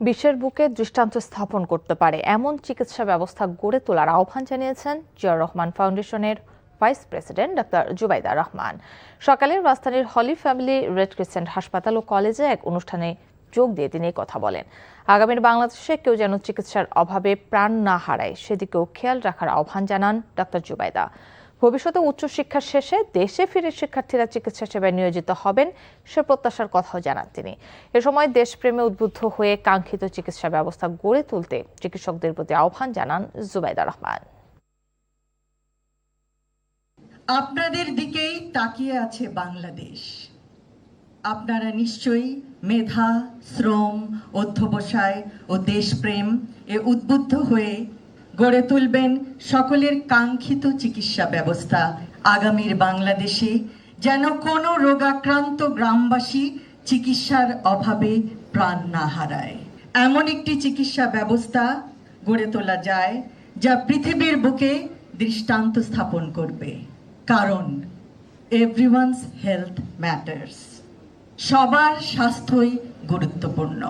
বিশ্বের বুকে দৃষ্টান্ত স্থাপন করতে পারে এমন চিকিৎসা ব্যবস্থা গড়ে তোলার আহ্বান জানিয়েছেন জিয়াউর রহমান ফাউন্ডেশনের vice president doctor Zubaida Rahman. সকালে রাজধানীর হলি ফ্যামিলি রেড ক্রিসেন্ট হাসপাতাল ও কলেজে এক অনুষ্ঠানে যোগ দিয়ে তিনি কথা বলেন। আগামীর বাংলাদেশে কেউ যেন চিকিৎসার অভাবে প্রাণ না হারায় সেদিকেও খেয়াল রাখার আহ্বান জানান ডক্টর জুবাইদা। ভবিষ্যতে উচ্চশিক্ষা শেষে দেশে ফিরে শিক্ষার্থীরা চিকিৎসা সেবায় নিয়োজিত হবেন সে প্রত্যাশার কথাও জানান তিনি। এ সময় দেশপ্রেমে উদ্বুদ্ধ হয়ে কাঙ্ক্ষিত চিকিৎসা ব্যবস্থা গড়ে তুলতে চিকিৎসকদের প্রতি আহ্বান জানান জুবাইদা রহমান। আপনাদের দিকেই তাকিয়ে আছে বাংলাদেশ। আপনারা নিশ্চয়ই মেধা, শ্রম, অধ্যবসায় ও দেশপ্রেম এ উদ্বুদ্ধ হয়ে গড়ে তুলবেন সকলের কাঙ্ক্ষিত চিকিৎসা ব্যবস্থা আগামীর বাংলাদেশে, যেন কোনো রোগাক্রান্ত গ্রামবাসী চিকিৎসার অভাবে প্রাণ না হারায়। এমন একটি চিকিৎসা ব্যবস্থা গড়ে তোলা যায় যা পৃথিবীর বুকে দৃষ্টান্ত স্থাপন করবে, কারণ এভরিওয়ানস হেলথ ম্যাটার্স। সবার স্বাস্থ্যই গুরুত্বপূর্ণ।